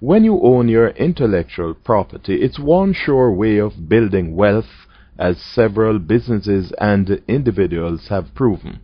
When you own your intellectual property, it's one sure way of building wealth, as several businesses and individuals have proven.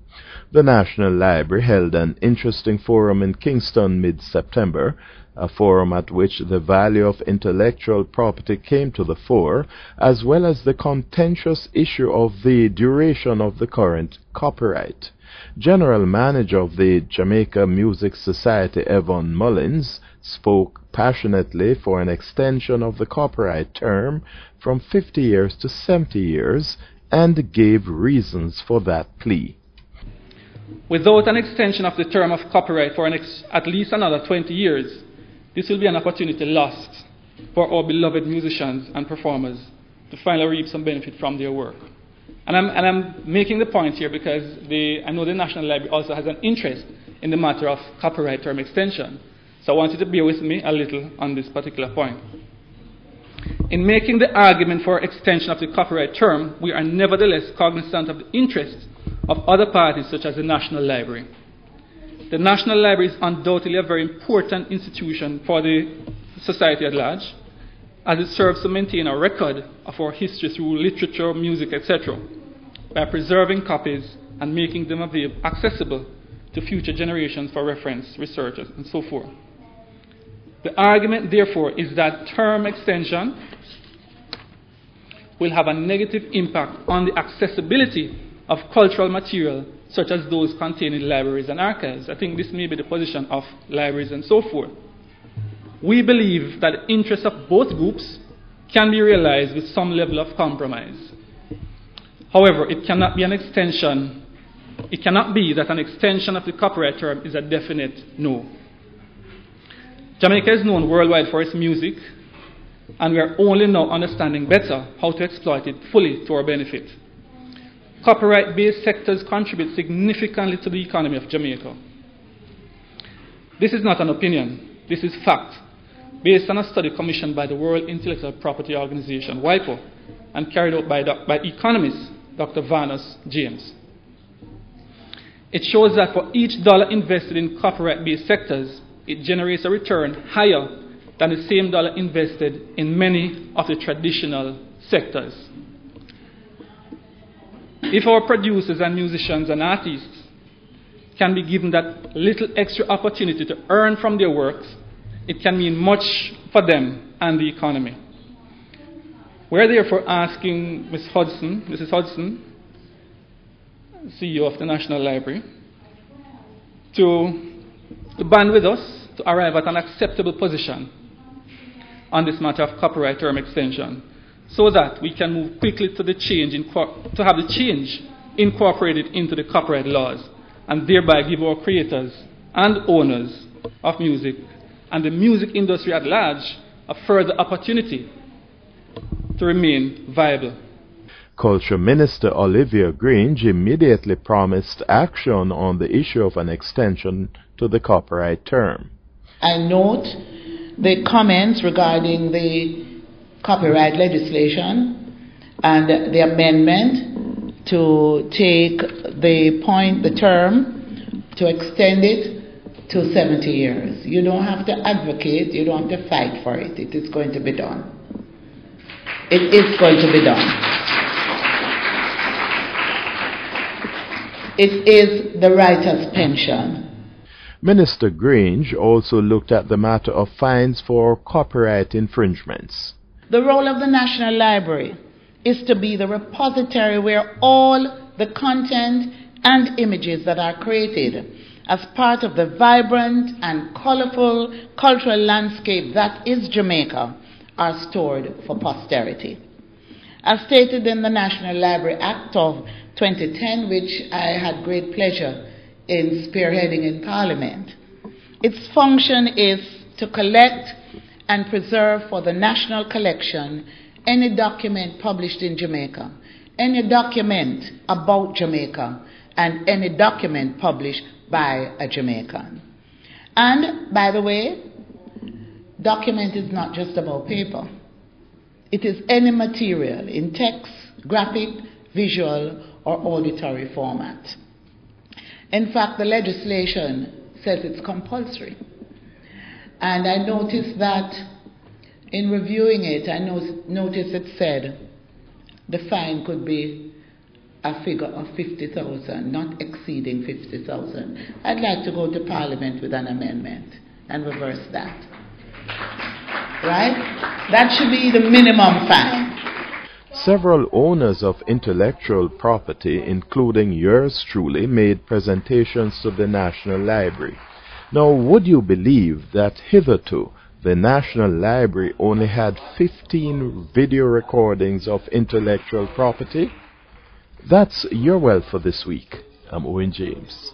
The National Library held an interesting forum in Kingston mid-September, a forum at which the value of intellectual property came to the fore, as well as the contentious issue of the duration of the current copyright. General Manager of the Jamaica Music Society, Evan Mullins, spoke passionately for an extension of the copyright term from 50 years to 70 years and gave reasons for that plea. Without an extension of the term of copyright for at least another 20 years, this will be an opportunity lost for our beloved musicians and performers to finally reap some benefit from their work. And I'm making the point here because I know the National Library also has an interest in the matter of copyright term extension. So I want you to bear with me a little on this particular point. In making the argument for extension of the copyright term, we are nevertheless cognizant of the interests of other parties such as the National Library. The National Library is undoubtedly a very important institution for the society at large, as it serves to maintain a record of our history through literature, music, etc., by preserving copies and making them accessible to future generations for reference, researchers, and so forth. The argument, therefore, is that term extension will have a negative impact on the accessibility of cultural material such as those contained in libraries and archives. I think this may be the position of libraries and so forth. We believe that the interests of both groups can be realized with some level of compromise. However, it cannot be that an extension of the copyright term is a definite no. Jamaica is known worldwide for its music, and we are only now understanding better how to exploit it fully to our benefit. Copyright-based sectors contribute significantly to the economy of Jamaica. This is not an opinion, this is fact, based on a study commissioned by the World Intellectual Property Organization, WIPO, and carried out by economist Dr. Vanus James. It shows that for each dollar invested in copyright-based sectors, it generates a return higher than the same dollar invested in many of the traditional sectors. If our producers and musicians and artists can be given that little extra opportunity to earn from their works, it can mean much for them and the economy. We're therefore asking Mrs. Hodgson, CEO of the National Library, to band with us to arrive at an acceptable position on this matter of copyright term extension, so that we can move quickly to have the change incorporated into the copyright laws, and thereby give our creators and owners of music and the music industry at large a further opportunity to remain viable. Culture Minister Olivia Grange immediately promised action on the issue of an extension to the copyright term. I note the comments regarding the copyright legislation and the amendment to take the term to extend it to 70 years. You don't have to advocate, you don't have to fight for it. It is going to be done. It is going to be done. It is the writer's pension. Minister Grange also looked at the matter of fines for copyright infringements. The role of the National Library is to be the repository where all the content and images that are created as part of the vibrant and colorful cultural landscape that is Jamaica are stored for posterity. As stated in the National Library Act of 2010, which I had great pleasure in spearheading in Parliament, its function is to collect and preserve for the national collection any document published in Jamaica, any document about Jamaica, and any document published by a Jamaican. And, by the way, document is not just about paper. It is any material in text, graphic, visual, or auditory format. In fact, the legislation says it's compulsory. And I noticed that in reviewing it, I noticed it said the fine could be a figure of 50,000, not exceeding 50,000. I'd like to go to Parliament with an amendment and reverse that. Right? That should be the minimum fine. Several owners of intellectual property, including yours truly, made presentations to the National Library. Now, would you believe that hitherto the National Library only had 15 video recordings of intellectual property? That's your wealth for this week. I'm Owen James.